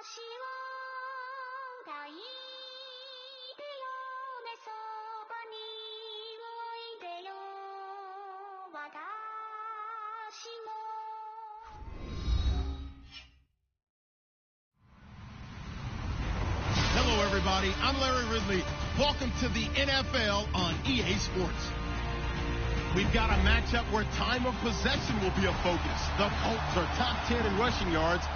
私を抱いてよねそばにおいでよ私も Hello, everybody. I'm Larry Ridley. Welcome to the NFL on EA Sports. We've got a matchup where time of possession will be a focus. The Colts are top 10 in rushing yards.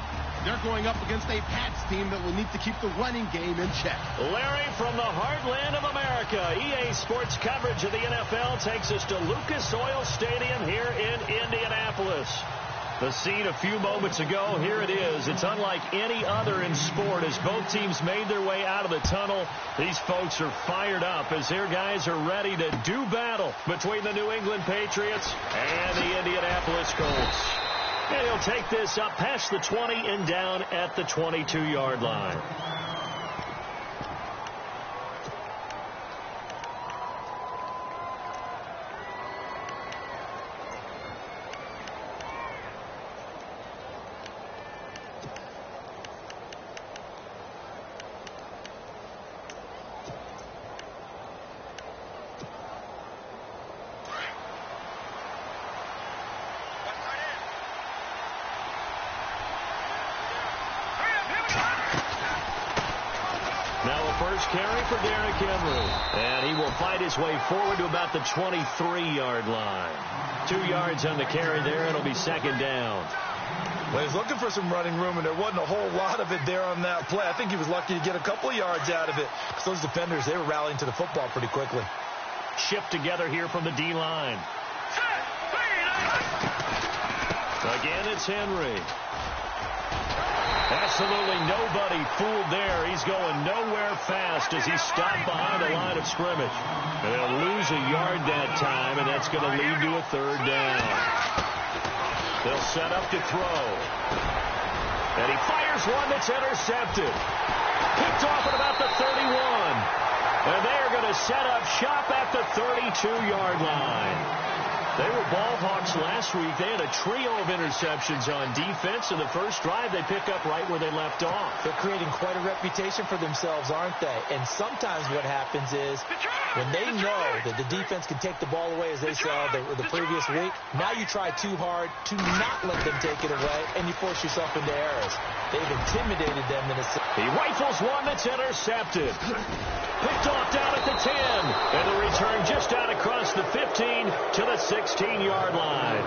They're going up against a Pats team that will need to keep the running game in check. Larry, from the heartland of America, EA Sports coverage of the NFL takes us to Lucas Oil Stadium here in Indianapolis. The scene a few moments ago, here it is. It's unlike any other in sport as both teams made their way out of the tunnel. These folks are fired up as their guys are ready to do battle between the New England Patriots and the Indianapolis Colts. And he'll take this up past the 20 and down at the 22-yard line. Carry for Derrick Henry. And he will fight his way forward to about the 23-yard line. 2 yards on the carry there. It'll be second down. Well, he's looking for some running room, and there wasn't a whole lot of it there on that play. I think he was lucky to get a couple of yards out of it because those defenders, they were rallying to the football pretty quickly. Shift together here from the D-line. Again, it's Henry. Absolutely nobody fooled there. He's going nowhere fast as he's stopped behind the line of scrimmage. And they'll lose a yard that time, and that's going to lead to a third down. They'll set up to throw. And he fires one that's intercepted. Picked off at about the 31. And they are going to set up shop at the 32-yard line. They were ball hawks last week. They had a trio of interceptions on defense. In the first drive, they pick up right where they left off. They're creating quite a reputation for themselves, aren't they? And sometimes what happens is when they know that the defense can take the ball away, as they saw the previous week, now you try too hard to not let them take it away, and you force yourself into errors. They've intimidated them in a sense. He rifles one that's intercepted. Picked off down at the 10. And the return just out across the 15 to the 16-yard line.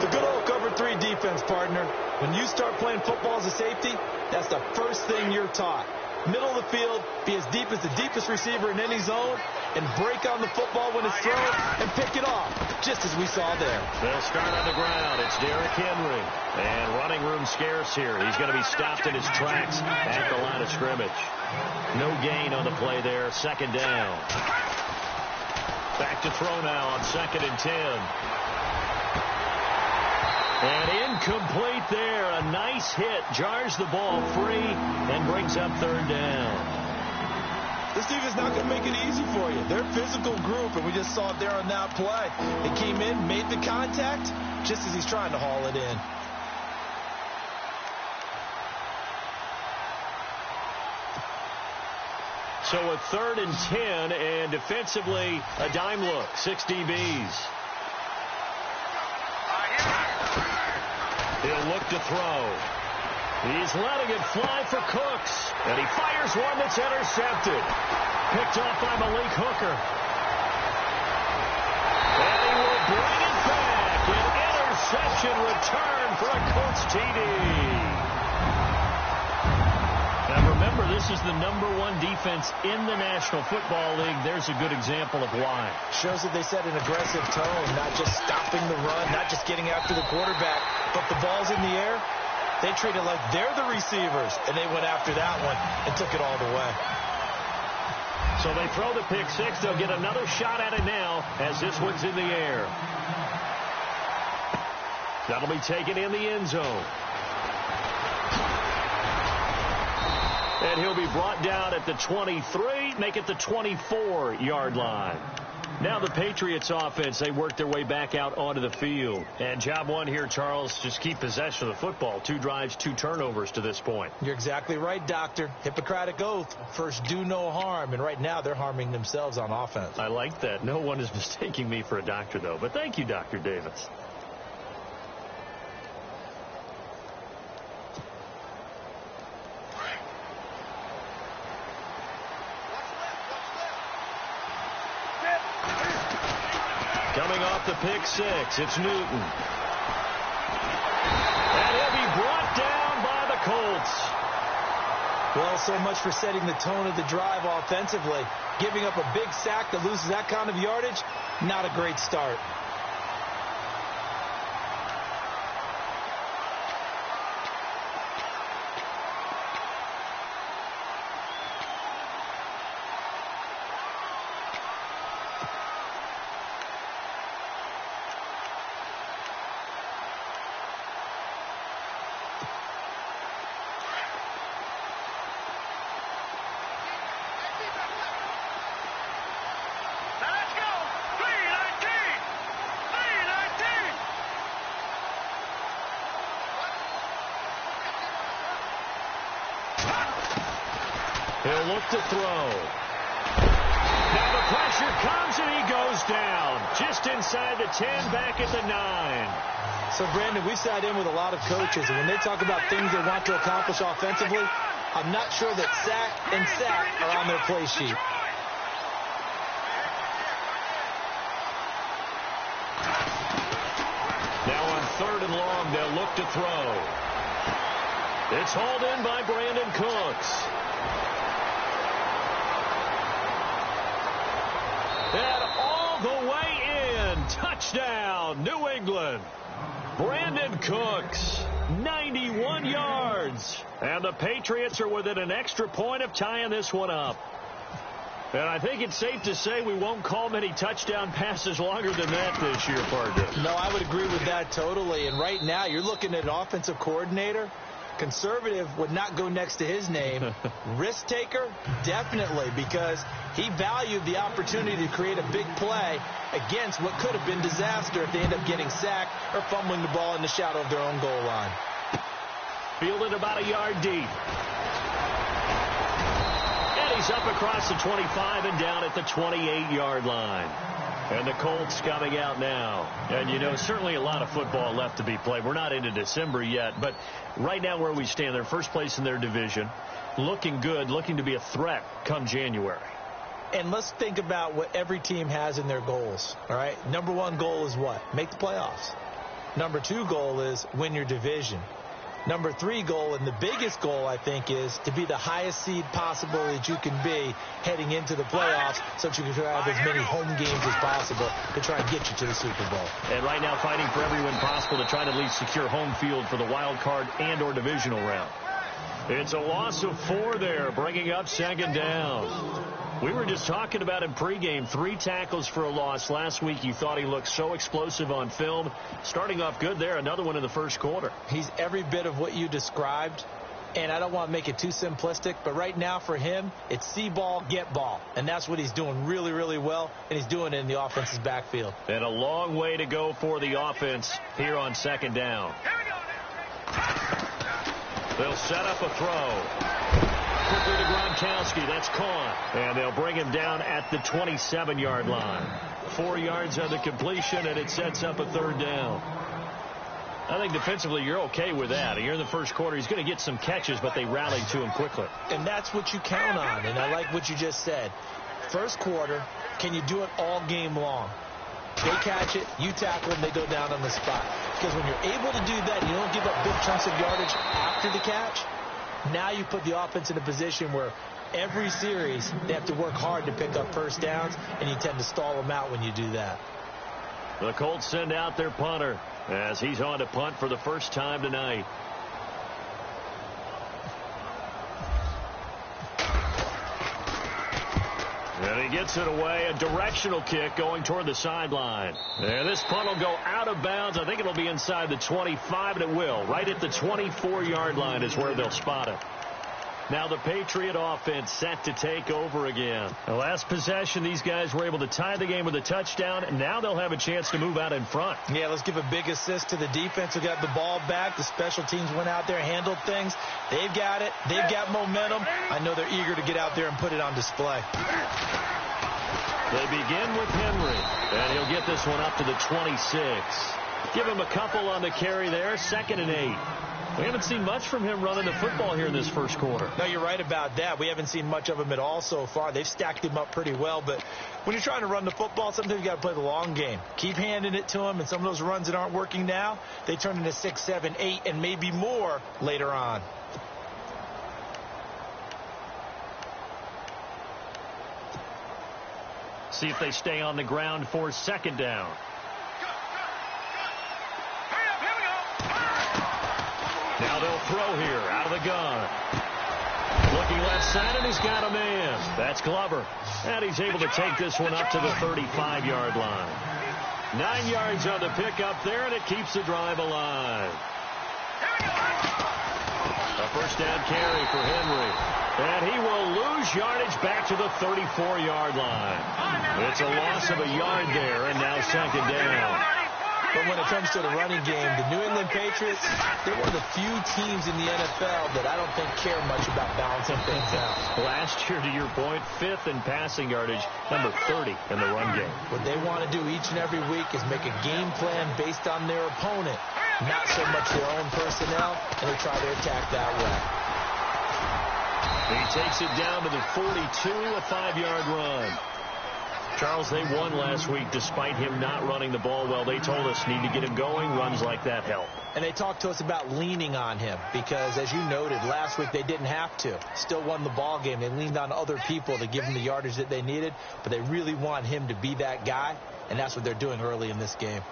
The good old cover 3 defense, partner. When you start playing football as a safety, that's the first thing you're taught. Middle of the field, be as deep as the deepest receiver in any zone, and break on the football when it's thrown and pick it off, just as we saw there. They'll start on the ground. It's Derrick Henry. And running room scarce here. He's going to be stopped in his tracks at the line of scrimmage. No gain on the play there. Second down. Back to throw now on 2nd and 10. And incomplete there. A nice hit. Jars the ball free and brings up third down. This defense is not going to make it easy for you. They're a physical group, and we just saw it there on that play. They came in, made the contact, just as he's trying to haul it in. So a 3rd and 10, and defensively a dime look. 6 DBs. He'll look to throw. He's letting it fly for Cooks. And he fires one that's intercepted. Picked off by Malik Hooker. And he will bring it back. An interception return for a Colts TD. Now remember, this is the #1 defense in the National Football League. There's a good example of why. Shows that they set an aggressive tone, not just stopping the run, not just getting after the quarterback, but the ball's in the air. They treat it like they're the receivers, and they went after that one and took it all the way. So they throw the pick six. They'll get another shot at it now as this one's in the air. That'll be taken in the end zone. And he'll be brought down at the 23, make it the 24-yard line. Now the Patriots offense, they work their way back out onto the field. And job one here, Charles, just keep possession of the football. 2 drives, 2 turnovers to this point. You're exactly right, Doctor. Hippocratic oath. First, do no harm. And right now, they're harming themselves on offense. I like that. No one is mistaking me for a doctor, though. But thank you, Dr. Davis. Coming off the pick 6, it's Newton. And he'll be brought down by the Colts. Well, so much for setting the tone of the drive offensively. Giving up a big sack that loses that kind of yardage, not a great start. He'll look to throw. Now the pressure comes and he goes down. Just inside the 10, back at the 9. So, Brandon, we sat in with a lot of coaches, and when they talk about things they want to accomplish offensively, I'm not sure that sack and sack are on their play sheet. Now on 3rd and long, they'll look to throw. It's hauled in by Brandon Cooks. And all the way in. Touchdown, New England. Brandon Cooks, 91 yards. And the Patriots are within an extra point of tying this one up. And I think it's safe to say we won't call many touchdown passes longer than that this year, partner. No, I would agree with that totally. And right now, you're looking at an offensive coordinator. Conservative would not go next to his name. Risk taker, definitely, because he valued the opportunity to create a big play against what could have been disaster if they end up getting sacked or fumbling the ball in the shadow of their own goal line. Fielded about a yard deep. And he's up across the 25 and down at the 28-yard line. And the Colts coming out now. And, you know, certainly a lot of football left to be played. We're not into December yet, but right now where we stand, they're first place in their division. Looking good, looking to be a threat come January. And let's think about what every team has in their goals, all right? Number 1 goal is what? Make the playoffs. Number 2 goal is win your division. Number 3 goal, and the biggest goal, I think, is to be the highest seed possible that you can be heading into the playoffs so that you can have as many home games as possible to try and get you to the Super Bowl. And right now fighting for every win possible to try to at least secure home field for the wild card and or divisional round. It's a loss of 4 there, bringing up 2nd down. We were just talking about him pregame, 3 tackles for a loss. Last week you thought he looked so explosive on film. Starting off good there, another one in the first quarter. He's every bit of what you described, and I don't want to make it too simplistic, but right now for him, it's see ball, get ball. And that's what he's doing really, really well, and he's doing it in the offense's backfield. And a long way to go for the offense here on 2nd down. They'll set up a throw. Quickly to Gronkowski. That's caught. And they'll bring him down at the 27-yard line. 4 yards on the completion, and it sets up a 3rd down. I think defensively you're okay with that. Here in the first quarter, he's going to get some catches, but they rallied to him quickly. And that's what you count on, and I like what you just said. First quarter, can you do it all game long? They catch it, you tackle them, they go down on the spot. Because when you're able to do that, you don't give up big chunks of yardage after the catch. Now you put the offense in a position where every series they have to work hard to pick up first downs, and you tend to stall them out when you do that. The Colts send out their punter as he's on to punt for the first time tonight. And he gets it away, a directional kick going toward the sideline. And this punt will go out of bounds. I think it'll be inside the 25, and it will. Right at the 24-yard line is where they'll spot it. Now the Patriot offense set to take over again. The last possession, these guys were able to tie the game with a touchdown, and now they'll have a chance to move out in front. Yeah, let's give a big assist to the defense who got the ball back. The special teams went out there, handled things. They've got it. They've got momentum. I know they're eager to get out there and put it on display. They begin with Henry, and he'll get this one up to the 26. Give him a couple on the carry there, 2nd and 8. We haven't seen much from him running the football here in this first quarter. No, you're right about that. We haven't seen much of him at all so far. They've stacked him up pretty well, but when you're trying to run the football, sometimes you got to play the long game. Keep handing it to him, and some of those runs that aren't working now, they turn into 6, 7, 8, and maybe more later on. See if they stay on the ground for 2nd down. Now they'll throw here out of the gun. Looking left side, and he's got a man. That's Glover. And he's able to take this one up to the 35-yard line. 9 yards on the pickup there, and it keeps the drive alive. A first down carry for Henry. And he will lose yardage back to the 34-yard line. It's a loss of a yard there, and now 2nd down. But when it comes to the running game, the New England Patriots, they're one of the few teams in the NFL that I don't think care much about balancing things out. Last year, to your point, 5th in passing yardage, number 30 in the run game. What they want to do each and every week is make a game plan based on their opponent, not so much their own personnel, and they try to attack that way. He takes it down to the 42, a 5-yard run. Charles, they won last week despite him not running the ball well. They told us need to get him going. Runs like that help. And they talked to us about leaning on him because, as you noted, last week they didn't have to. Still won the ball game. They leaned on other people to give them the yardage that they needed, but they really want him to be that guy, and that's what they're doing early in this game.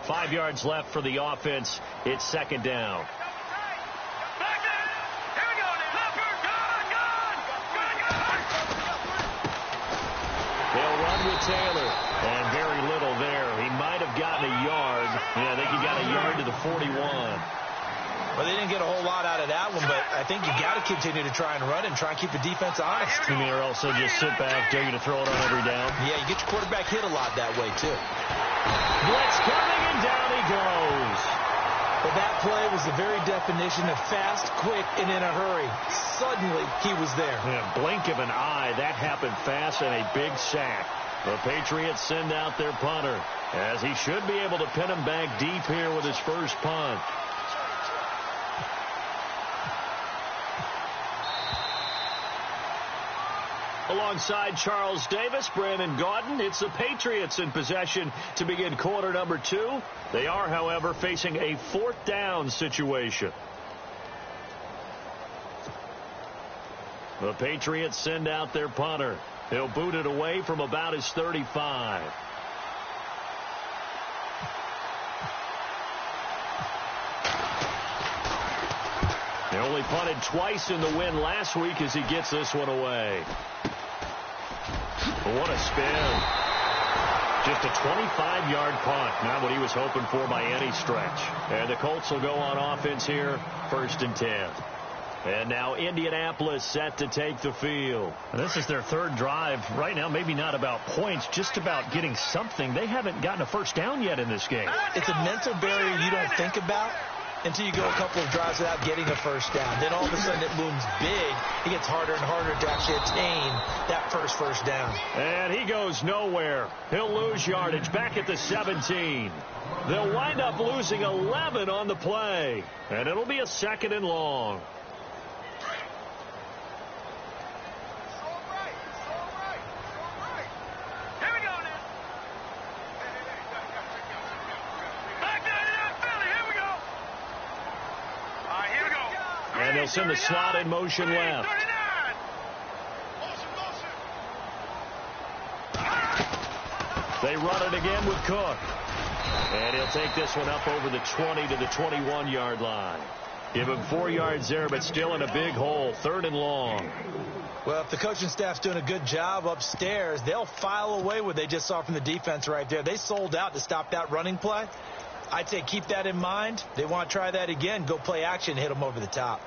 Five yards left for the offense. It's 2nd down. They'll run with Taylor. And very little there. He might have gotten a yard. Yeah, I think he got a yard to the 41. Well, they didn't get a whole lot out of that one, but I think you got to continue to try and run and try and keep the defense honest. You mean, or also just sit back, dare you to throw it on every down? Yeah, you get your quarterback hit a lot that way, too. Blitz coming, and down he goes. But that play was the very definition of fast, quick, and in a hurry. Suddenly, he was there. In a blink of an eye, that happened fast, and a big sack. The Patriots send out their punter, as he should be able to pin him back deep here with his first punt. Alongside Charles Davis, Brandon Gaudin, it's the Patriots in possession to begin quarter number 2. They are, however, facing a 4th down situation. The Patriots send out their punter. He'll boot it away from about his 35. They only punted twice in the win last week as he gets this one away. What a spin. Just a 25-yard punt. Not what he was hoping for by any stretch. And the Colts will go on offense here, 1st and 10. And now Indianapolis set to take the field. And this is their 3rd drive. Right now, maybe not about points, just about getting something. They haven't gotten a first down yet in this game. It's a mental barrier you don't think about until you go a couple of drives without getting a first down. Then all of a sudden it looms big. It gets harder and harder to actually attain that first down. And he goes nowhere. He'll lose yardage back at the 17. They'll wind up losing 11 on the play. And it'll be a 2nd and long. And they'll send the slot in motion left. They run it again with Cook. And he'll take this one up over the 20 to the 21-yard line. Give him 4 yards there, but still in a big hole. 3rd and long. Well, if the coaching staff's doing a good job upstairs, they'll file away what they just saw from the defense right there. They sold out to stop that running play. I'd say keep that in mind. They want to try that again. Go play action, hit them over the top.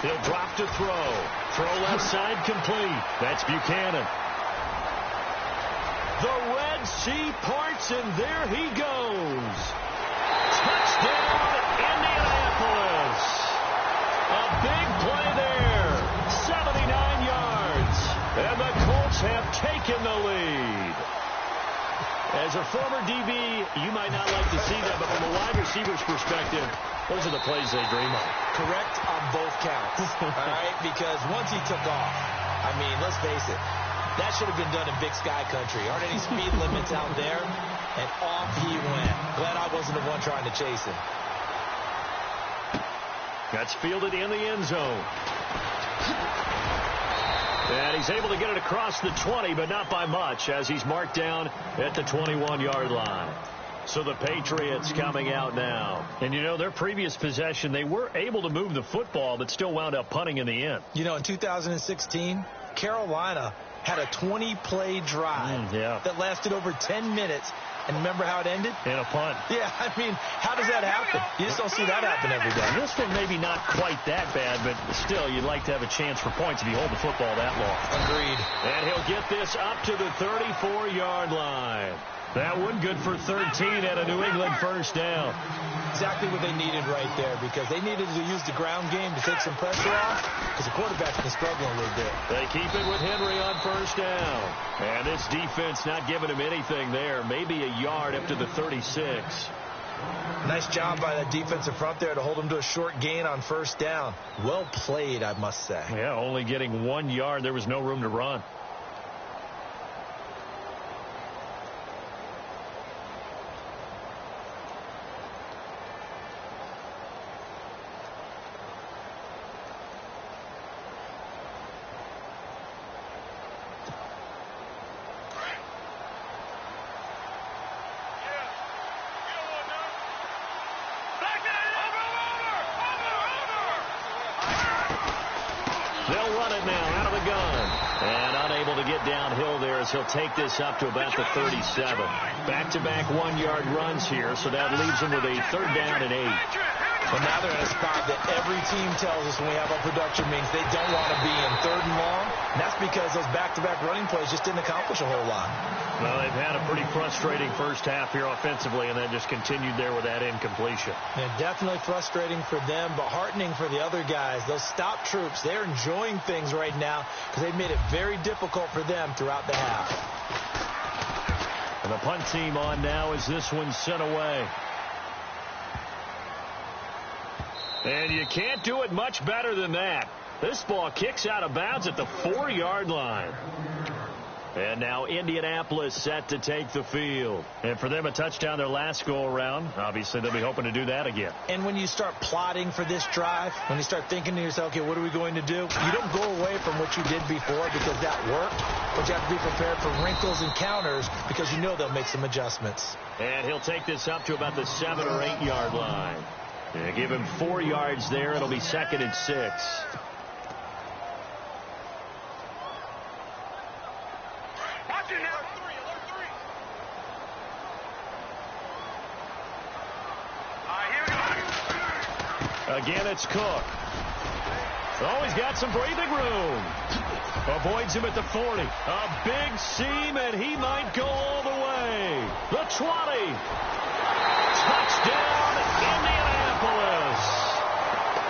He'll drop to throw. Throw left side complete. That's Buchanan. The Red Sea parts, and there he goes. Touchdown, Indianapolis. A big play there. 79 yards. And the Colts have taken the lead. As a former DB, you might not like to see that, but from a wide receiver's perspective, those are the plays they dream of. Correct on both counts, all right? Because once he took off, I mean, let's face it, that should have been done in Big Sky country. Aren't any speed limits out there? And off he went. Glad I wasn't the one trying to chase him. That's fielded in the end zone. And he's able to get it across the 20, but not by much, as he's marked down at the 21-yard line. So the Patriots coming out now. And, you know, their previous possession, they were able to move the football, but still wound up punting in the end. You know, in 2016, Carolina had a 20-play drive that lasted over 10 minutes. And remember how it ended? In a punt. Yeah, I mean, how does that happen? You just don't see that happen every day. This one maybe not quite that bad, but still, you'd like to have a chance for points if you hold the football that long. Agreed. And he'll get this up to the 34-yard line. That one good for 13 at a New England first down. Exactly what they needed right there, because they needed to use the ground game to take some pressure off, because the quarterback's been struggling a little bit. They keep it with Henry on first down. And this defense not giving him anything there. Maybe a yard up to the 36. Nice job by that defensive front there to hold him to a short gain on first down. Well played, I must say. Yeah, only getting 1 yard. There was no room to run. They'll run it now out of the gun. And unable to get downhill there as he'll take this up to about the 37. Back-to-back 1-yard runs here, so that leaves him with a 3rd down and 8. Well, now they're in a spot that every team tells us when we have our production meetings they don't want to be in 3rd and long. And that's because those back-to-back running plays just didn't accomplish a whole lot. Well, they've had a pretty frustrating first half here offensively, and then just continued there with that incompletion. Yeah, definitely frustrating for them, but heartening for the other guys. Those stop troops, they're enjoying things right now because they've made it very difficult for them throughout the half. And the punt team on now as this one's sent away. And you can't do it much better than that. This ball kicks out of bounds at the 4-yard line. And now Indianapolis set to take the field. And for them, a touchdown their last go-around. Obviously, they'll be hoping to do that again. And when you start plotting for this drive, when you start thinking to yourself, okay, what are we going to do? You don't go away from what you did before because that worked. But you have to be prepared for wrinkles and counters because you know they'll make some adjustments. And he'll take this up to about the 7 or 8 yard line. And give him 4 yards there. It'll be 2nd and 6. Again, it's Cook. Oh, he's got some breathing room. Avoids him at the 40. A big seam, and he might go all the way. The 20. Touchdown, Indianapolis.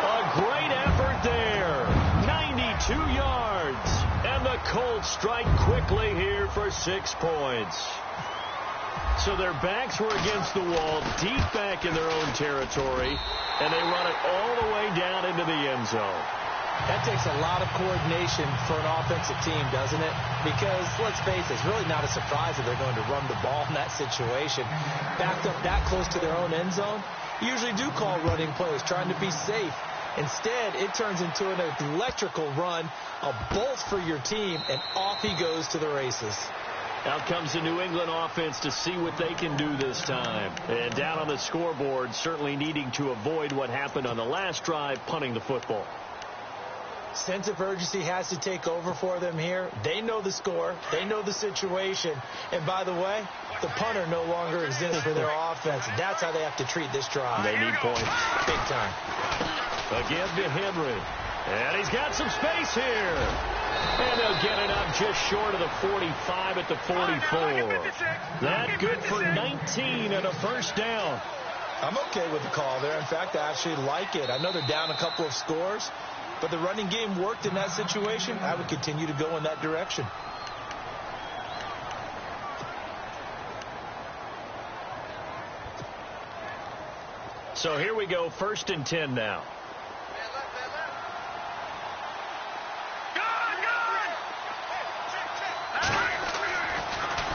A great effort there. 92 yards. And the Colts strike quickly here for 6 points. So their backs were against the wall, deep back in their own territory, and they run it all the way down into the end zone. That takes a lot of coordination for an offensive team, doesn't it? Because, let's face it, it's really not a surprise that they're going to run the ball in that situation. Backed up that close to their own end zone, you usually do call running plays, trying to be safe. Instead, it turns into an electrical run, a bolt for your team, and off he goes to the races. Out comes the New England offense to see what they can do this time. And down on the scoreboard, certainly needing to avoid what happened on the last drive, punting the football. Sense of urgency has to take over for them here. They know the score. They know the situation. And by the way, the punter no longer exists for their offense. That's how they have to treat this drive. They need points. Big time. Again to Henry. And he's got some space here. And they'll get it up just short of the 45 at the 44. That good for 19 and a first down. I'm okay with the call there. In fact, I actually like it. I know they're down a couple of scores, but the running game worked in that situation. I would continue to go in that direction. So here we go, 1st and 10 now.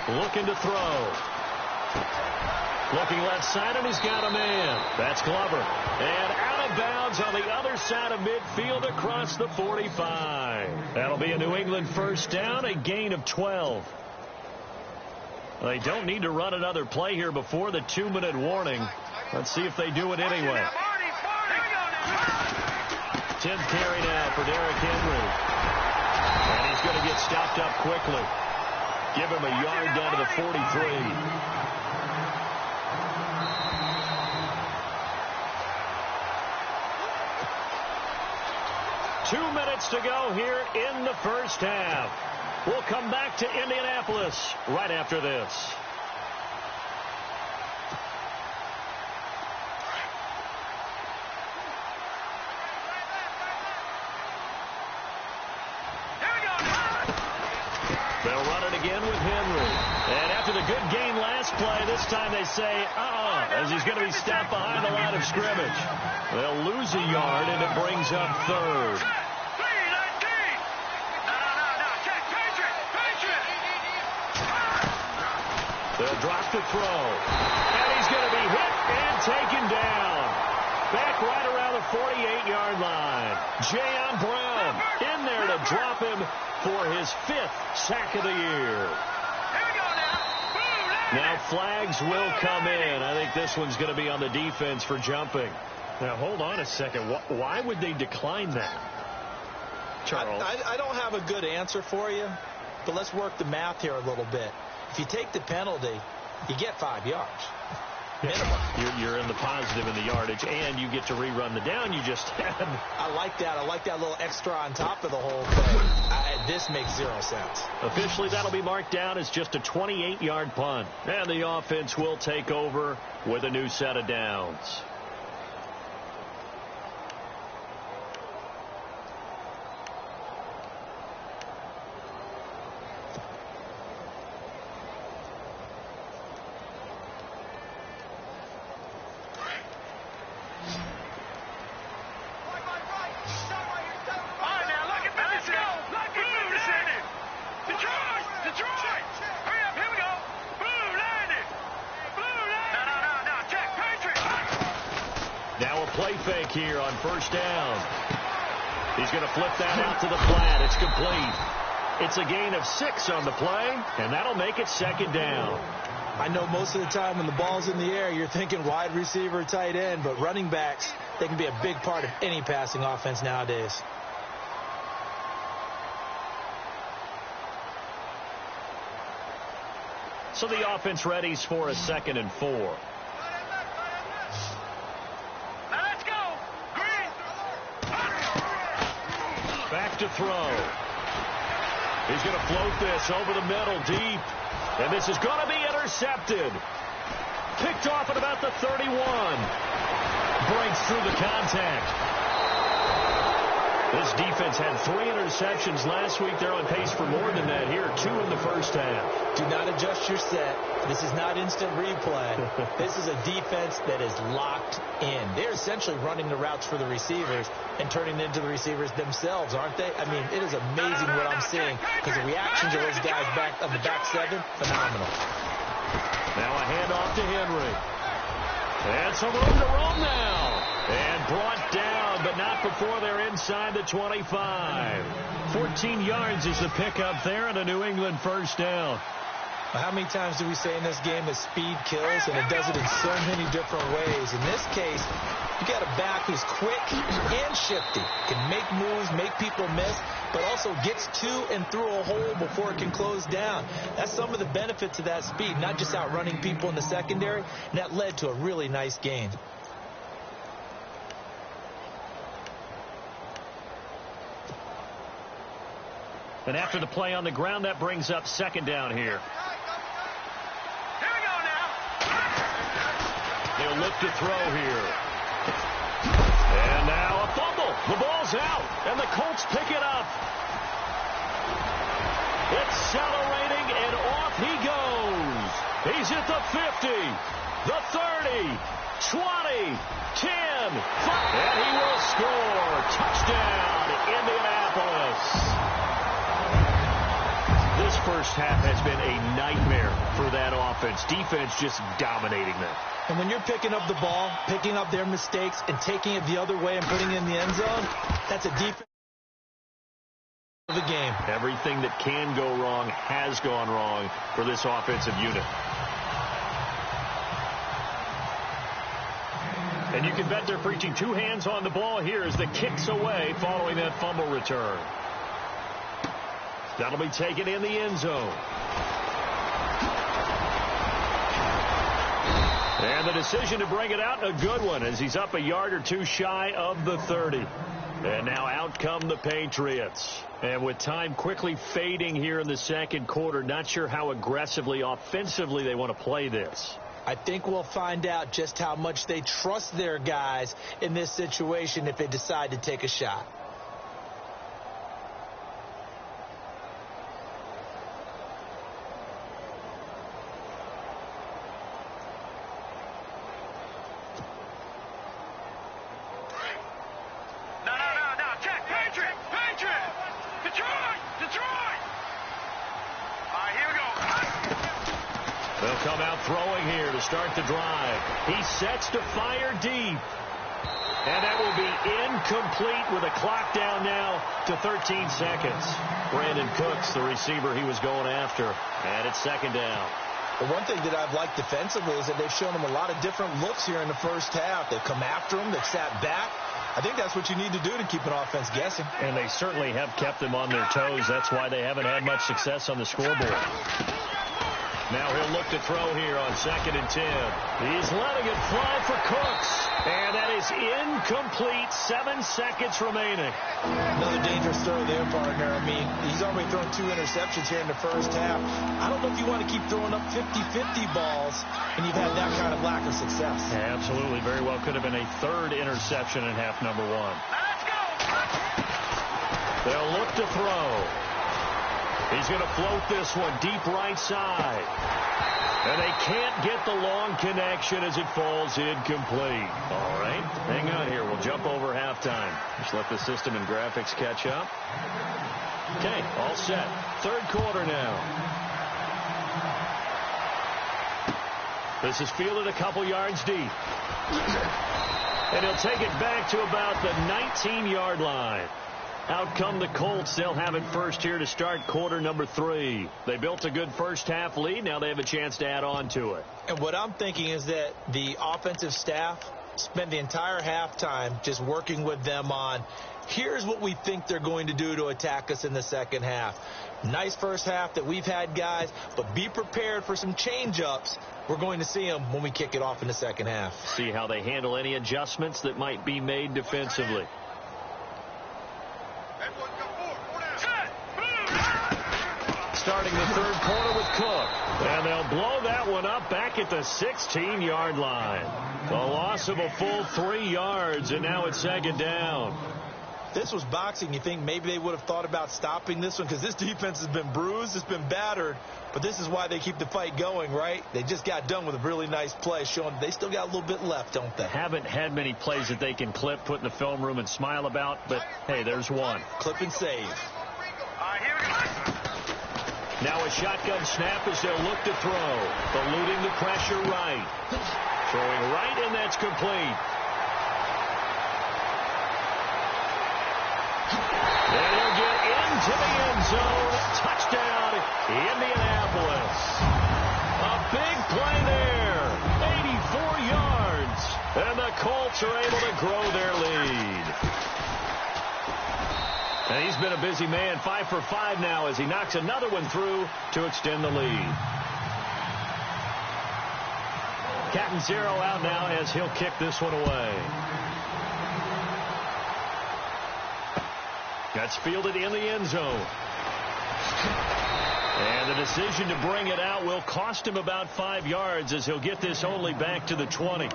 Looking to throw. Looking left side, and he's got a man. That's Glover. And out of bounds on the other side of midfield across the 45. That'll be a New England first down, a gain of 12. They don't need to run another play here before the 2-minute warning. Let's see if they do it anyway. 10th carry now for Derrick Henry. And he's going to get stopped up quickly. Give him a yard down to the 43. Two minutes to go here in the first half. We'll come back to Indianapolis right after this. They'll run it again with Henry. And after the good gain last play, this time they say, as he's going to be stopped behind the line of scrimmage. They'll lose a yard, and it brings up 3rd. They'll drop the throw. And he's going to be hit and taken down. Back right around the 48-yard line. Jayon Brown in there to drop him for his 5th sack of the year. Now flags will come in. I think this one's going to be on the defense for jumping. Now hold on a second. Why would they decline that? Charles? I don't have a good answer for you, but let's work the math here a little bit. If you take the penalty, you get 5 yards. Minimum. You're in the positive in the yardage, and you get to rerun the down you just had. I like that. I like that little extra on top of the whole thing. This makes 0 sense. Officially, that'll be marked down as just a 28-yard punt. And the offense will take over with a new set of downs. Fake here on first down. He's going to flip that out to the flat. It's complete. It's a gain of 6 on the play, and that'll make it 2nd down. I know most of the time when the ball's in the air, you're thinking wide receiver, tight end, but running backs, they can be a big part of any passing offense nowadays. So the offense readies for a 2nd and 4. Back to throw. He's going to float this over the middle deep. And this is going to be intercepted. Picked off at about the 31. Breaks through the contact. This defense had 3 interceptions last week. They're on pace for more than that here. 2 in the first half. Do not adjust your set. This is not instant replay. This is a defense that is locked in. They're essentially running the routes for the receivers and turning them into the receivers themselves, aren't they? I mean, it is amazing what I'm seeing because the reactions of those guys back on the back 7, phenomenal. Now a handoff to Henry. And some room to roam now. And brought down, but not before they're inside the 25. 14 yards is the pickup there and a New England first down. How many times do we say in this game that speed kills, and it does it in so many different ways? In this case, you got a back who's quick and shifty, can make moves, make people miss, but also gets to and through a hole before it can close down. That's some of the benefits of that speed, not just outrunning people in the secondary, and that led to a really nice gain. And after the play on the ground, that brings up second down here. They'll look to throw here. And now a fumble. The ball's out, and the Colts pick it up. Accelerating, and off he goes. He's at the 50, the 30, 20, 10, 5. And he will score. Touchdown, Indianapolis. This first half has been a nightmare for that offense. Defense just dominating them. And when you're picking up the ball, picking up their mistakes, and taking it the other way and putting it in the end zone, that's a defense of the game. Everything that can go wrong has gone wrong for this offensive unit. And you can bet they're preaching two hands on the ball here as the kick's away following that fumble return. That'll be taken in the end zone. And the decision to bring it out, a good one, as he's up a yard or two shy of the 30. And now out come the Patriots. And with time quickly fading here in the second quarter, not sure how aggressively, offensively they want to play this. I think we'll find out just how much they trust their guys in this situation if they decide to take a shot. They'll come out throwing here to start the drive. He sets to fire deep. And that will be incomplete with a clock down now to 13 seconds. Brandon Cooks, the receiver he was going after. And it's second down. The one thing that I've liked defensively is that they've shown him a lot of different looks here in the first half. They've come after him. They've sat back. I think that's what you need to do to keep an offense guessing. And they certainly have kept them on their toes. That's why they haven't had much success on the scoreboard. Now he'll look to throw here on 2nd and 10. He's letting it fly for Cooks. And that is incomplete. 7 seconds remaining. Another dangerous throw there, partner. I mean, he's already thrown 2 interceptions here in the first half. I don't know if you want to keep throwing up 50-50 balls when you've had that kind of lack of success. Yeah, absolutely. Very well could have been a 3rd interception in half number 1. Let's go! They'll look to throw. He's going to float this one deep right side. And they can't get the long connection as it falls incomplete. All right, hang on here. We'll jump over halftime. Just let the system and graphics catch up. Okay, all set. 3rd quarter now. This is fielded a couple yards deep. And he'll take it back to about the 19-yard line. Out come the Colts. They'll have it first here to start quarter number 3. They built a good first half lead. Now they have a chance to add on to it. And what I'm thinking is that the offensive staff spent the entire halftime just working with them on, here's what we think they're going to do to attack us in the second half. Nice first half that we've had, guys, but be prepared for some change-ups. We're going to see them when we kick it off in the second half. See how they handle any adjustments that might be made defensively. Starting the 3rd quarter with Cook. And they'll blow that one up back at the 16-yard line. The loss of a full 3 yards, and now it's 2nd down. This was boxing. You think maybe they would have thought about stopping this one because this defense has been bruised, it's been battered, but this is why they keep the fight going, right? They just got done with a really nice play, showing they still got a little bit left, don't they? Haven't had many plays that they can clip, put in the film room, and smile about, but, hey, there's one. Clip and save. Here we go. Now a shotgun snap as they'll look to throw. Eluding the pressure right. Throwing right, and that's complete. And he'll get into the end zone. Touchdown, Indianapolis. A big play there. 84 yards. And the Colts are able to grow their lead. And he's been a busy man. 5 for 5 now as he knocks another one through to extend the lead. Cat and zero out now as he'll kick this one away. That's fielded in the end zone. And the decision to bring it out will cost him about 5 yards as he'll get this only back to the 20.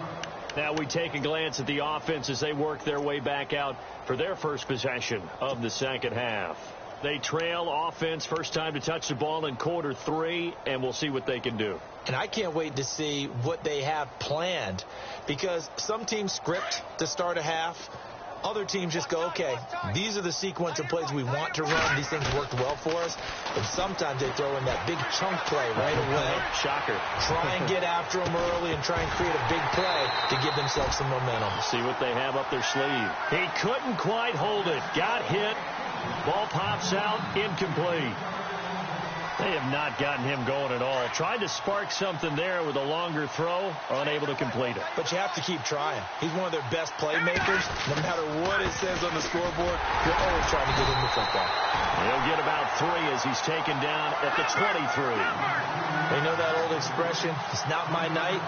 Now we take a glance at the offense as they work their way back out for their first possession of the second half. They trail offense first time to touch the ball in quarter 3, and we'll see what they can do. And I can't wait to see what they have planned, because some teams script to start a half. Other teams just go, okay, these are the sequence of plays we want to run. These things worked well for us. And sometimes they throw in that big chunk play right away. Shocker. Try and get after them early and try and create a big play to give themselves some momentum. See what they have up their sleeve. He couldn't quite hold it. Got hit. Ball pops out. Incomplete. They have not gotten him going at all. Tried to spark something there with a longer throw, unable to complete it. But you have to keep trying. He's one of their best playmakers. No matter what it says on the scoreboard, you're always trying to get him the football. He'll get about 3 as he's taken down at the 23. They know that old expression, it's not my night.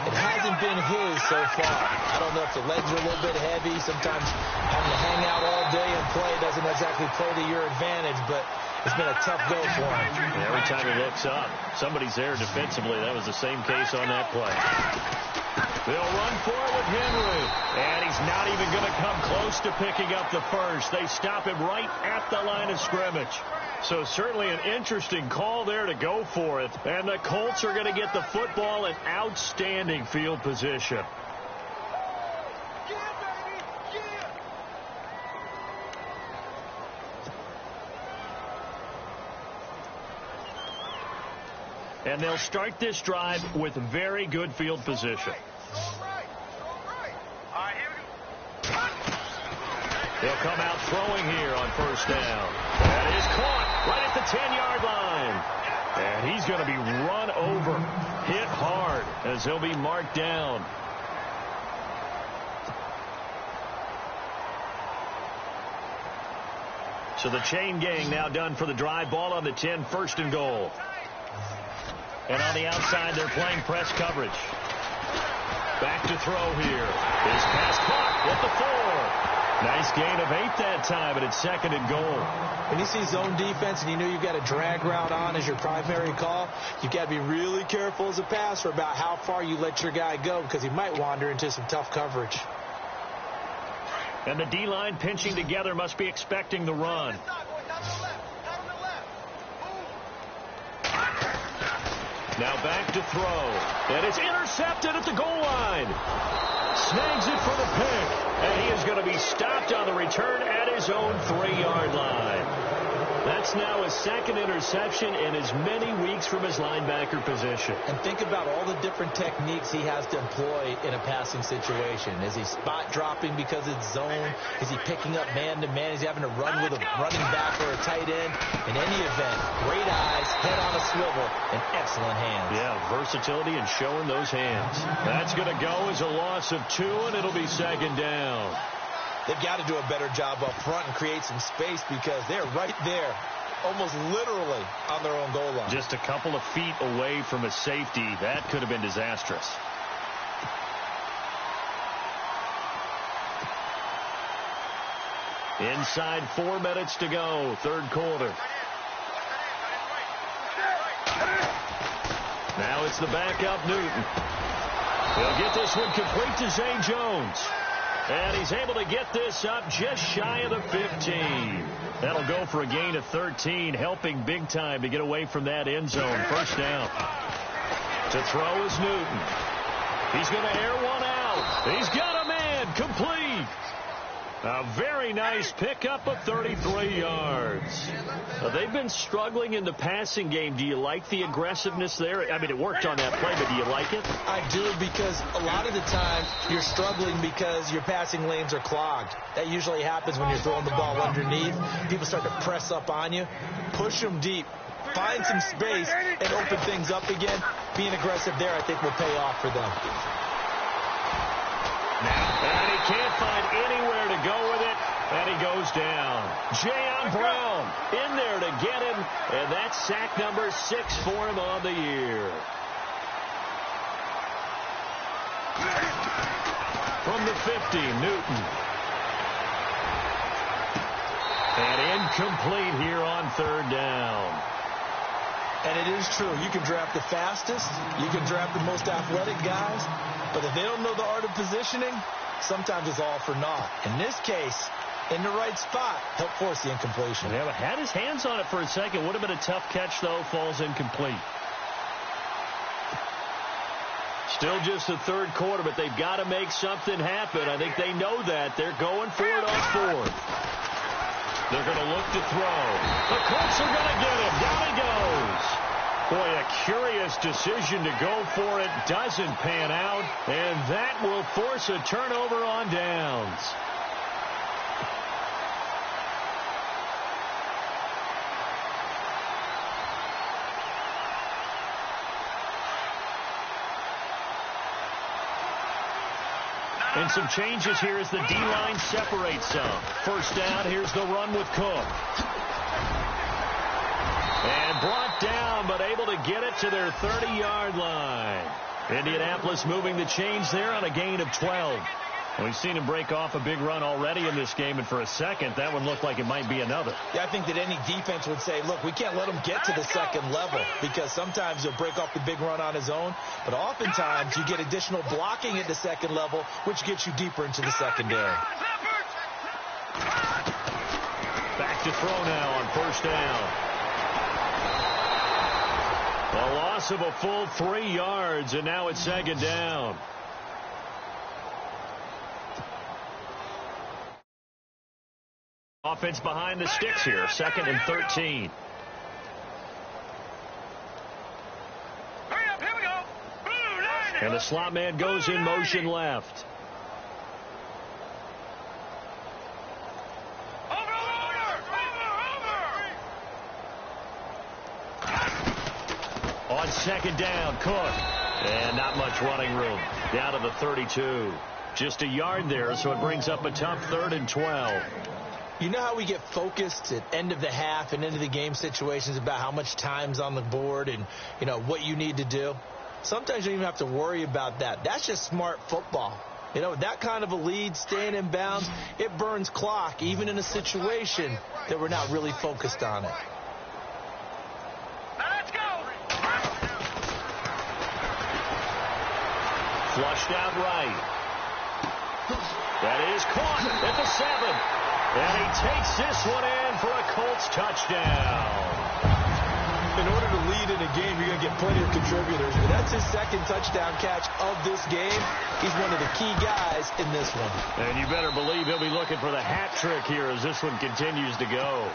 It hasn't been his so far. I don't know if the legs are a little bit heavy. Sometimes having to hang out all day and play doesn't exactly play to your advantage, but it's been a tough go for him. And every time he looks up, somebody's there defensively. That was the same case on that play. They'll run for it with Henry. And he's not even going to come close to picking up the first. They stop him right at the line of scrimmage. So certainly an interesting call there to go for it. And the Colts are going to get the football in outstanding field position. And they'll start this drive with very good field position. They'll come out throwing here on first down. That is caught right at the 10-yard line. And he's going to be run over, hit hard as he'll be marked down. So the chain gang now done for the drive. Ball on the 10, first and goal. And on the outside, they're playing press coverage. Back to throw here. His pass caught at the 4. Nice gain of 8 that time, and it's second and goal. When you see zone defense and you know you've got a drag route on as your primary call, you've got to be really careful as a passer about how far you let your guy go, because he might wander into some tough coverage. And the D-line pinching together must be expecting the run. Now back to throw. And it's intercepted at the goal line. Snags it for the pick. And he is going to be stopped on the return at his own 3-yard line. That's now his second interception in as many weeks from his linebacker position. And think about all the different techniques he has to employ in a passing situation. Is he spot dropping because it's zone? Is he picking up man-to-man? Is he having to run with a running back or a tight end? In any event, great eyes, head on a swivel, and excellent hands. Yeah, versatility and showing those hands. That's going to go as a loss of 2, and it'll be second down. They've got to do a better job up front and create some space, because they're right there, almost literally on their own goal line. Just a couple of feet away from a safety. That could have been disastrous. Inside 4 minutes to go, third quarter. Now it's the backup Newton. He'll get this one complete to Zay Jones. And he's able to get this up just shy of the 15. That'll go for a gain of 13, helping big time to get away from that end zone. First down. To throw is Newton. He's going to air one out. He's got a man. Complete. A very nice pickup of 33 yards. They've been struggling in the passing game. Do you like the aggressiveness there? I mean, it worked on that play, but do you like it? I do, because a lot of the time you're struggling because your passing lanes are clogged. That usually happens when you're throwing the ball underneath. People start to press up on you. Push them deep. Find some space and open things up again. Being aggressive there, I think, will pay off for them. And he can't find anywhere to go with it. And he goes down. Jayon Brown in there to get him. And that's sack number 6 for him on the year. From the 50, Newton. And incomplete here on 3rd down. And it is true. You can draft the fastest. You can draft the most athletic guys. But if they don't know the art of positioning, sometimes it's all for naught. In this case, in the right spot, help force the incompletion. Yeah, but had his hands on it for a second. Would have been a tough catch, though. Falls incomplete. Still just the 3rd quarter, but they've got to make something happen. I think they know that. They're going for it on 4th. They're going to look to throw. The Colts are going to get him. Down he goes. Boy, a curious decision to go for it. Doesn't pan out. And that will force a turnover on downs. And some changes here as the D-line separates some. 1st down, here's the run with Cook. And brought down, but able to get it to their 30-yard line. Indianapolis moving the chains there on a gain of 12. And we've seen him break off a big run already in this game, and for a second, that one looked like it might be another. Yeah, I think that any defense would say, look, we can't let him get to the 2nd level, because sometimes he'll break off the big run on his own, but oftentimes you get additional blocking at the 2nd level, which gets you deeper into the secondary. Back to throw now on 1st down. A loss of a full 3 yards, and now it's 2nd down. Offense behind the sticks here, 2nd and 13. Hurry up, here we go. And the slot man goes in motion left. Over. On 2nd down, Cook. And not much running room. Down to the 32. Just a yard there, so it brings up a tough 3rd and 12. You know how we get focused at end of the half and into the game situations about how much time's on the board and, you know, what you need to do? Sometimes you don't even have to worry about that. That's just smart football. You know, that kind of a lead, staying in bounds, it burns clock, even in a situation that we're not really focused on it. Let's go. Flushed out right. That is caught at the 7. And he takes this one in for a Colts touchdown. In order to lead in a game, you're going to get plenty of contributors. But that's his 2nd touchdown catch of this game. He's one of the key guys in this one. And you better believe he'll be looking for the hat trick here as this one continues to go.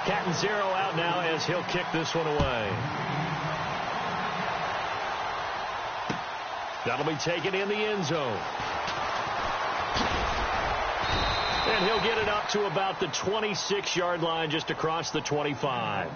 Cat and 0 out now as he'll kick this one away. That'll be taken in the end zone. And he'll get it up to about the 26-yard line, just across the 25.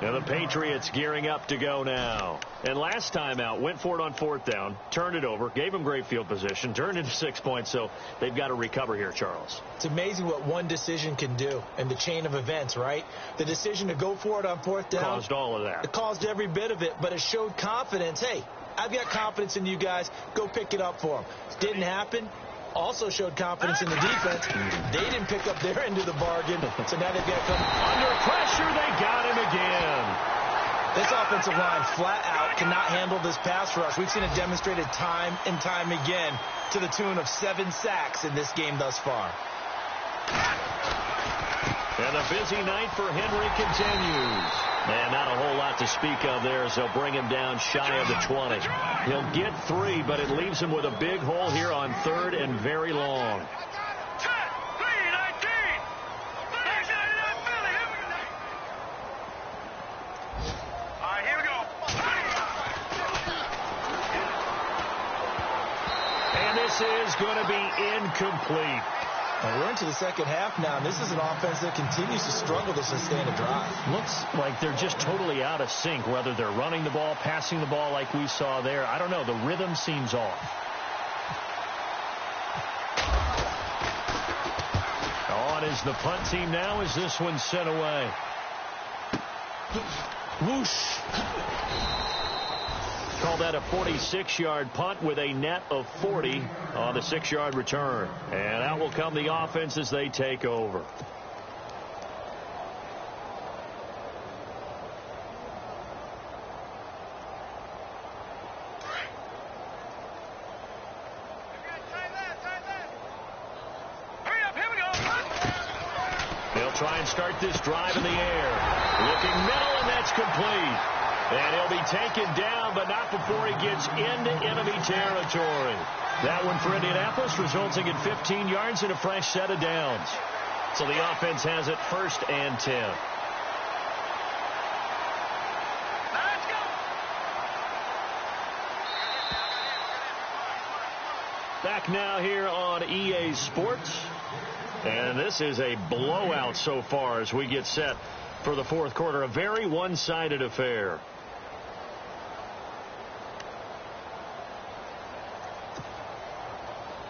Now the Patriots gearing up to go now. And last time out, went for it on 4th down, turned it over, gave him great field position, turned into 6 points, so they've got to recover here, Charles. It's amazing what one decision can do in the chain of events, right? The decision to go for it on 4th down caused all of that. It caused every bit of it, but it showed confidence. Hey, I've got confidence in you guys. Go pick it up for them. It didn't happen. Also showed confidence in the defense. They didn't pick up their end of the bargain, so now they've got to come under pressure. They got him again. This offensive line flat out cannot handle this pass rush. We've seen it demonstrated time and time again to the tune of 7 sacks in this game thus far. And a busy night for Henry continues. And not a whole lot to speak of there as they'll bring him down shy of the 20. He'll get 3, but it leaves him with a big hole here on 3rd and very long. 10, 3, 19. this is going to be incomplete. And we're into the second half now, and this is an offense that continues to struggle to sustain a drive. Looks like they're just totally out of sync, whether they're running the ball, passing the ball like we saw there. I don't know. The rhythm seems off. On is the punt team now as this one's sent away. Whoosh. Call that a 46-yard punt with a net of 40 on the 6-yard return. And out will come the offense as they take over. They'll try and start this drive in the air. Looking middle, and that's complete. And he'll be taken down, but not before he gets into enemy territory. That one for Indianapolis, resulting in 15 yards and a fresh set of downs. So the offense has it 1st and 10. Back now here on EA Sports. And this is a blowout so far as we get set for the 4th quarter. A very one-sided affair.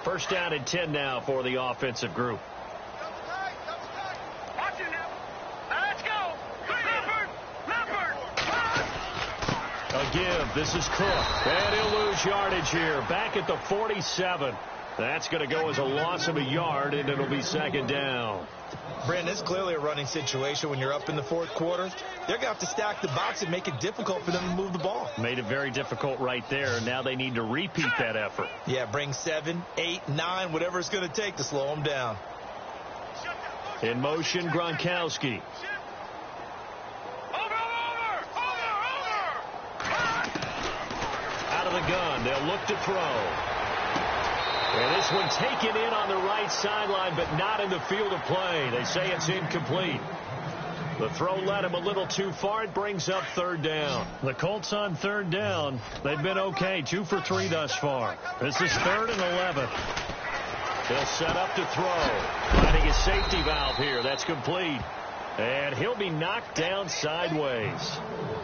First down and 10 now for the offensive group. Watch it now. Let's go. Leopard. A give. This is Cook. And he'll lose yardage here. Back at the 47. That's going to go as a loss of a yard, and it'll be 2nd down. Brandon, it's clearly a running situation when you're up in the 4th quarter. They're going to have to stack the box and make it difficult for them to move the ball. Made it very difficult right there. Now they need to repeat that effort. Yeah, bring 7, 8, 9, whatever it's going to take to slow them down. In motion, Gronkowski. Over. Out of the gun. They'll look to throw. And this one taken in on the right sideline, but not in the field of play. They say it's incomplete. The throw led him a little too far. It brings up 3rd down. The Colts on 3rd down. They've been okay. 2 for 3 thus far. This is 3rd and 11. He'll set up to throw. Finding his safety valve here. That's complete. And he'll be knocked down sideways.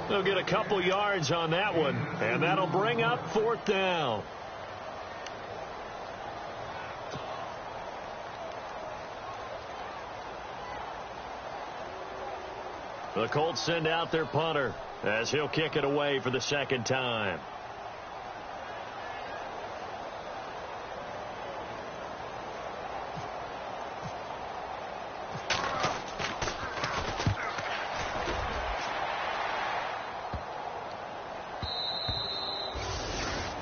They'll get a couple yards on that one. And that'll bring up 4th down. The Colts send out their punter as he'll kick it away for the 2nd time.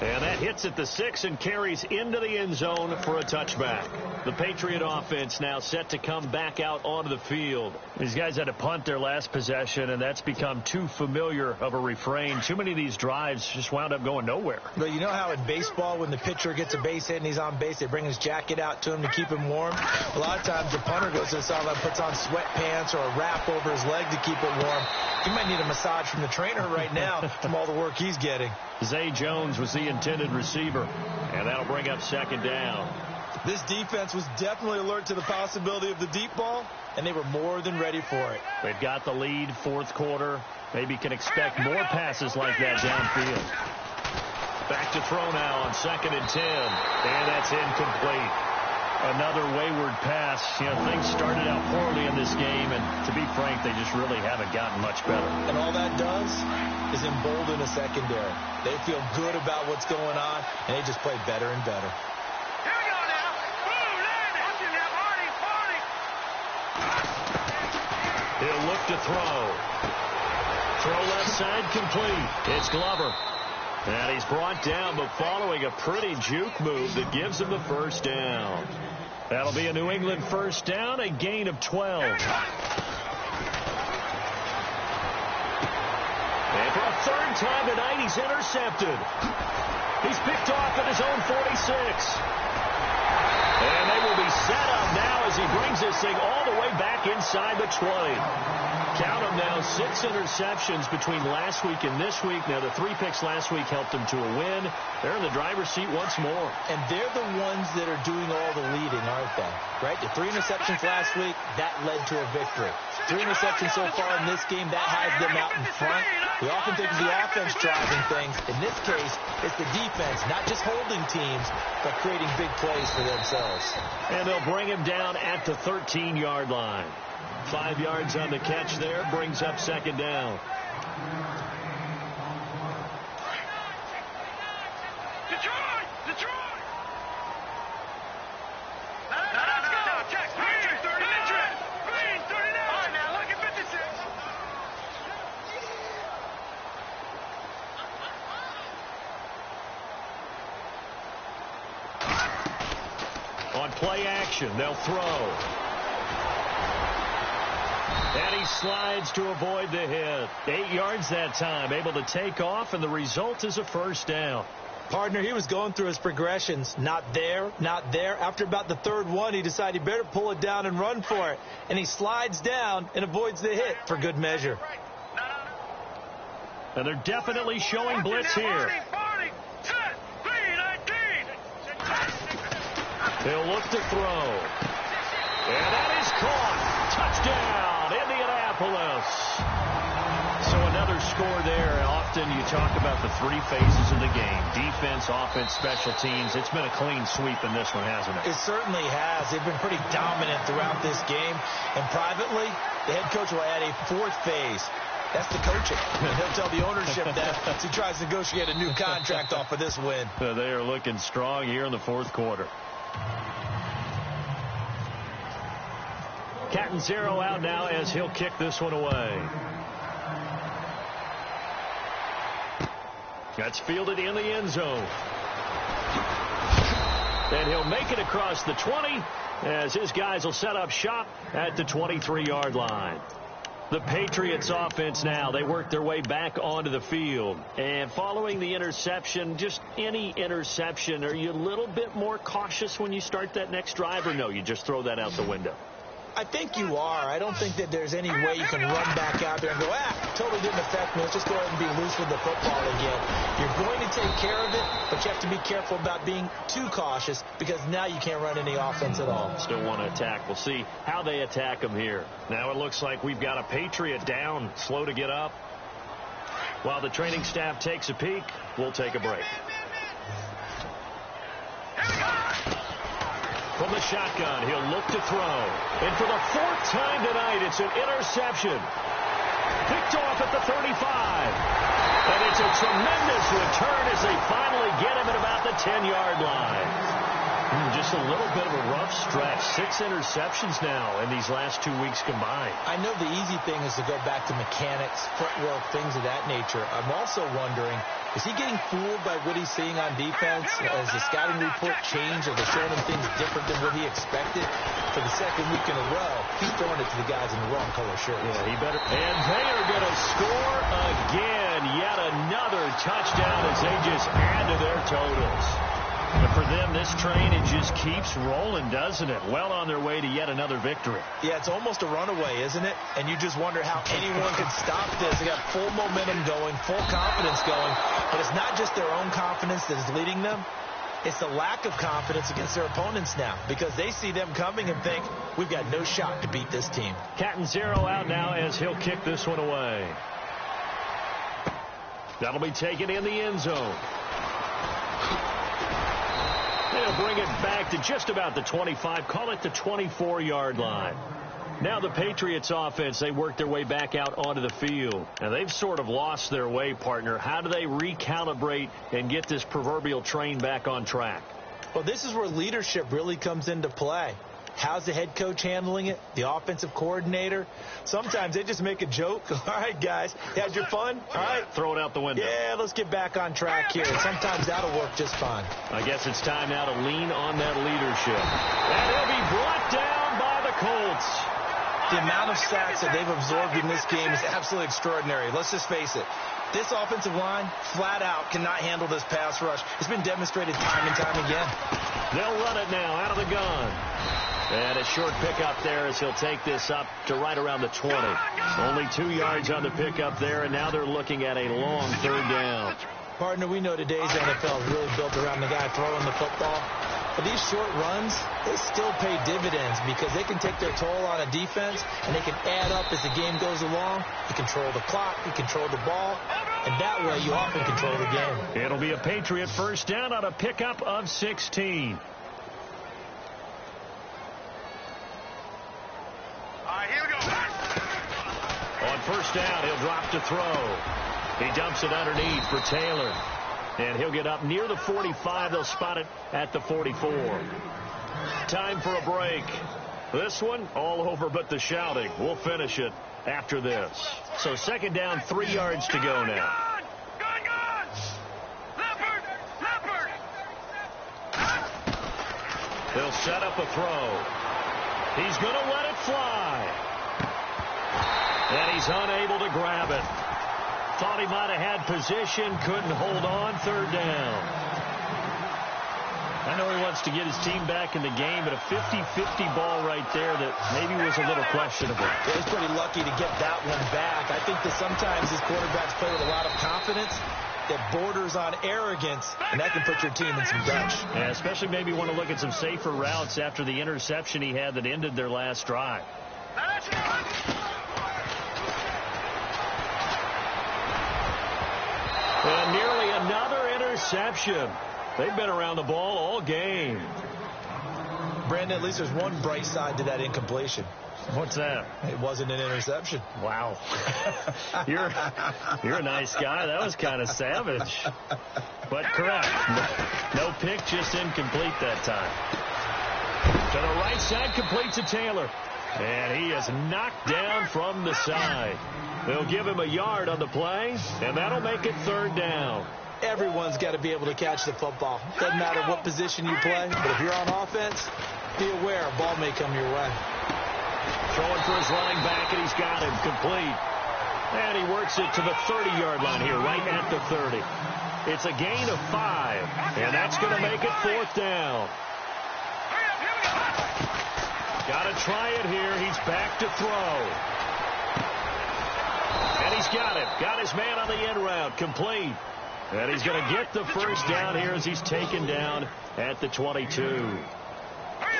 And that hits at the 6 and carries into the end zone for a touchback. The Patriot offense now set to come back out onto the field. These guys had to punt their last possession, and that's become too familiar of a refrain. Too many of these drives just wound up going nowhere. But you know how in baseball, when the pitcher gets a base hit and he's on base, they bring his jacket out to him to keep him warm? A lot of times the punter goes to the sideline, puts on sweatpants or a wrap over his leg to keep it warm. He might need a massage from the trainer right now from all the work he's getting. Zay Jones was the intended receiver, and that'll bring up 2nd down. This defense was definitely alert to the possibility of the deep ball, and they were more than ready for it. They've got the lead, 4th quarter. Maybe can expect more passes like that downfield. Back to throw now on 2nd and 10, and that's incomplete. Another wayward pass. You know, things started out poorly in this game, and to be frank, they just really haven't gotten much better. And all that does is embolden a secondary. They feel good about what's going on, and they just play better and better. Here we go now. Boom, land it. Watch it now, Marty. He'll look to throw. Throw left side complete. It's Glover. And he's brought down, but following a pretty juke move that gives him the 1st down. That'll be a New England 1st down, a gain of 12. And for a 3rd time tonight, he's intercepted. He's picked off at his own 46. And they will be set up now as he brings this thing all the way back inside the 20. Count them now, 6 interceptions between last week and this week. Now, the 3 picks last week helped them to a win. They're in the driver's seat once more. And they're the ones that are doing all the leading, aren't they? Right? The 3 interceptions last week, that led to a victory. 3 interceptions so far in this game, that has them out in front. We often think of the offense driving things. In this case, it's the defense, not just holding teams, but creating big plays for themselves. And they'll bring him down at the 13-yard line. 5 yards on the catch there, brings up second down. Detroit! Detroit! Let's go! Check! Green 39! Green 39! All right, now look at 56. On play action, they'll throw. And he slides to avoid the hit. 8 yards that time, able to take off, and the result is a first down. Partner, he was going through his progressions. Not there, not there. After about the third one, he decided he better pull it down and run for it. And he slides down and avoids the hit for good measure. And they're definitely showing blitz here. 40, set, 319. He'll look to throw. And that is caught. Touchdown, Indianapolis. So another score there. Often you talk about the 3 phases of the game. Defense, offense, special teams. It's been a clean sweep in this one, hasn't it? It certainly has. They've been pretty dominant throughout this game. And privately, the head coach will add a 4th phase. That's the coaching. And he'll tell the ownership that as he tries to negotiate a new contract off of this win. They are looking strong here in the 4th quarter. Catanzaro out now as he'll kick this one away. That's fielded in the end zone. And he'll make it across the 20 as his guys will set up shop at the 23-yard line. The Patriots offense now, they work their way back onto the field. And following the interception, just any interception, are you a little bit more cautious when you start that next drive, or no, you just throw that out the window? I think you are. I don't think that there's any way you can run back out there and go, totally didn't affect me. Let's just go ahead and be loose with the football again. You're going to take care of it, but you have to be careful about being too cautious because now you can't run any offense at all. Still want to attack. We'll see how they attack them here. Now it looks like we've got a Patriot down, slow to get up. While the training staff takes a peek, we'll take a break. From the shotgun, he'll look to throw. And for the 4th time tonight, it's an interception. Picked off at the 35. And it's a tremendous return as they finally get him at about the 10-yard line. Just a little bit of a rough stretch. 6 interceptions now in these last 2 weeks combined. I know the easy thing is to go back to mechanics, footwork, things of that nature. I'm also wondering, is he getting fooled by what he's seeing on defense? Has the scouting report changed? Are they showing him things different than what he expected? For the 2nd week in a row, he's throwing it to the guys in the wrong color shirts. Yeah, he better. And they are going to score again. Yet another touchdown as they just add to their totals. But for them, this train, it just keeps rolling, doesn't it? Well on their way to yet another victory. Yeah, it's almost a runaway, isn't it? And you just wonder how anyone could stop this. They got full momentum going, full confidence going. But it's not just their own confidence that is leading them. It's the lack of confidence against their opponents now because they see them coming and think, we've got no shot to beat this team. Catanzaro out now as he'll kick this one away. That'll be taken in the end zone. They'll bring it back to just about the 25, call it the 24-yard line. Now the Patriots offense, they work their way back out onto the field. And they've sort of lost their way, partner. How do they recalibrate and get this proverbial train back on track? Well, this is where leadership really comes into play. How's the head coach handling it? The offensive coordinator? Sometimes they just make a joke. All right, guys, you had your fun? All right. Throw it out the window. Yeah, let's get back on track here. And sometimes that'll work just fine. I guess it's time now to lean on that leadership. And he'll be brought down by the Colts. The amount of sacks that they've absorbed in this game is absolutely extraordinary. Let's just face it. This offensive line, flat out, cannot handle this pass rush. It's been demonstrated time and time again. They'll run it now out of the gun. And a short pickup there as he'll take this up to right around the 20. Only 2 yards on the pickup there, and now they're looking at a long third down. Partner, we know today's NFL is really built around the guy throwing the football. But these short runs, they still pay dividends because they can take their toll on a defense, and they can add up as the game goes along. You control the clock, you control the ball, and that way you often control the game. It'll be a Patriot first down on a pickup of 16. Here we go. On first down, he'll drop to throw. He dumps it underneath for Taylor. And he'll get up near the 45. They'll spot it at the 44. Time for a break. This one, all over but the shouting. We'll finish it after this. So second down, 3 yards to go now. Gone! Leopard! They'll set up a throw. He's going to let it fly. And he's unable to grab it. Thought he might have had position, couldn't hold on, third down. I know he wants to get his team back in the game, but a 50-50 ball right there that maybe was a little questionable. Yeah, he's pretty lucky to get that one back. I think that sometimes his quarterbacks play with a lot of confidence that borders on arrogance, and that can put your team in some dutch. Yeah, especially maybe want to look at some safer routes after the interception he had that ended their last drive. And nearly another interception. They've been around the ball all game. Brandon, at least there's one bright side to that incompletion. What's that? It wasn't an interception. Wow. You're a nice guy. That was kind of savage. But correct. No pick, just incomplete that time. To the right side, complete to Taylor. And he is knocked down from the side. They'll give him a yard on the play, and that'll make it third down. Everyone's got to be able to catch the football. Doesn't matter what position you play, but if you're on offense, be aware a ball may come your way. Throwing for his running back, and he's got him complete. And he works it to the 30-yard line here, right at the 30. It's a gain of 5, and that's going to make it fourth down. Got to try it here. He's back to throw. And he's got it. Got his man on the end route. Complete. And he's going to get the first down here as he's taken down at the 22.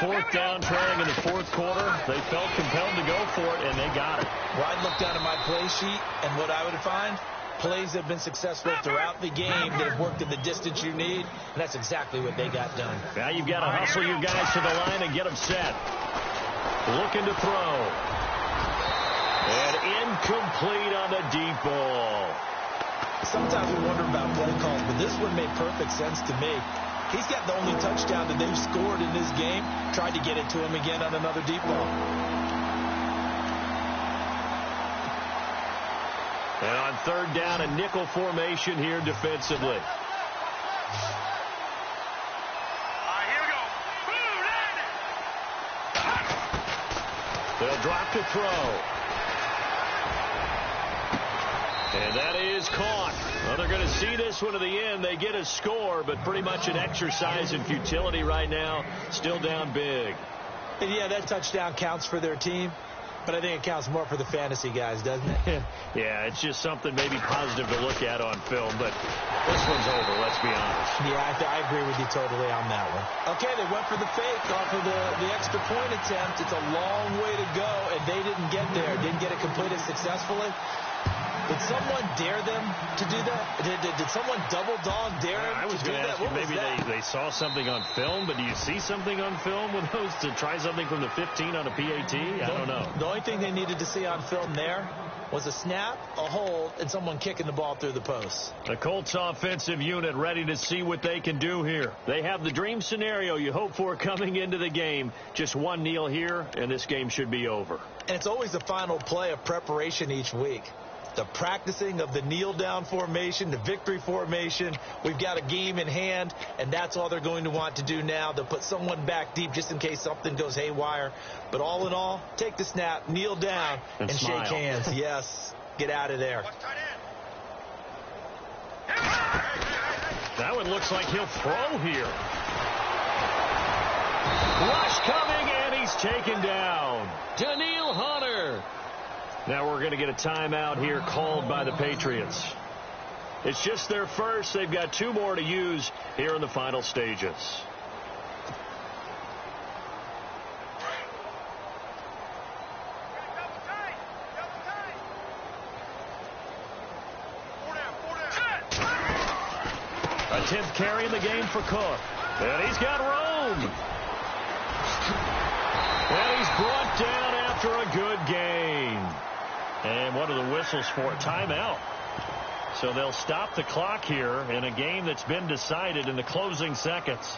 Fourth down, trailing in the fourth quarter. They felt compelled to go for it, and they got it. Well, I'd look down at my play sheet, and what I would find, plays that have been successful throughout the game that have worked in the distance you need, and that's exactly what they got done. Now you've got to hustle your guys to the line and get them set. Looking to throw. And incomplete on the deep ball. Sometimes we wonder about play calls, but this one made perfect sense to me. He's got the only touchdown that they've scored in this game. Tried to get it to him again on another deep ball. And on third down, a nickel formation here defensively. Here we go. They'll drop to throw. And that is caught. Well, they're going to see this one to the end. They get a score, but pretty much an exercise in futility right now. Still down big. And yeah, that touchdown counts for their team, but I think it counts more for the fantasy guys, doesn't it? Yeah, it's just something maybe positive to look at on film, but this one's over, let's be honest. Yeah, I agree with you totally on that one. Okay, they went for the fake off of the extra point attempt. It's a long way to go, and they didn't get there. Didn't get it completed successfully. Did someone dare them to do that? Did someone double dog dare them I was to do going to that? ask you, What was maybe that? they saw something on film, but do you see something on film with those to try something from the 15 on a PAT? I don't know. The only thing they needed to see on film there was a snap, a hold, and someone kicking the ball through the post. The Colts offensive unit ready to see what they can do here. They have the dream scenario you hope for coming into the game. Just one kneel here, and this game should be over. And it's always the final play of preparation each week. The practicing of the kneel-down formation, the victory formation. We've got a game in hand, and that's all they're going to want to do now. They'll put someone back deep just in case something goes haywire. But all in all, take the snap, kneel down, and shake hands. Yes, get out of there. That one looks like he'll throw here. Rush coming, and he's taken down. Daniil Hunter. Now we're going to get a timeout here called by the Patriots. It's just their first. They've got 2 more to use here in the final stages. A 10th carry in the game for Cook. And he's got room. And he's brought down after a good gain. And what are the whistles for? Timeout. So they'll stop the clock here in a game that's been decided in the closing seconds.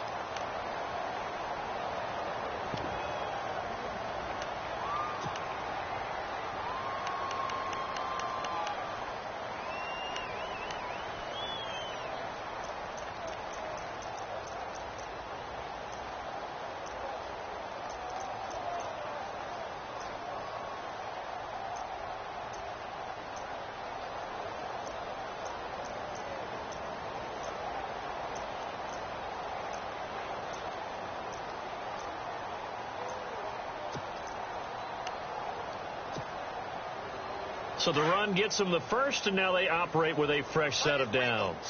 So the run gets them the first, and now they operate with a fresh set of downs.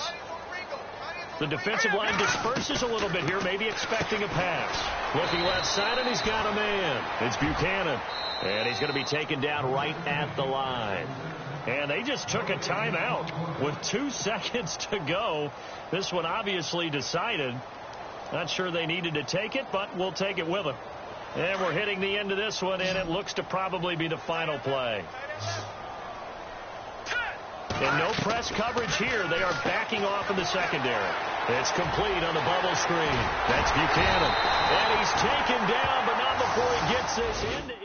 The defensive line disperses a little bit here, maybe expecting a pass. Looking left side, and he's got a man. It's Buchanan, and he's going to be taken down right at the line. And they just took a timeout with 2 seconds to go. This one obviously decided. Not sure they needed to take it, but we'll take it with them. And we're hitting the end of this one, and it looks to probably be the final play. And no press coverage here. They are backing off in the secondary. It's complete on the bubble screen. That's Buchanan. And he's taken down, but not before he gets this in.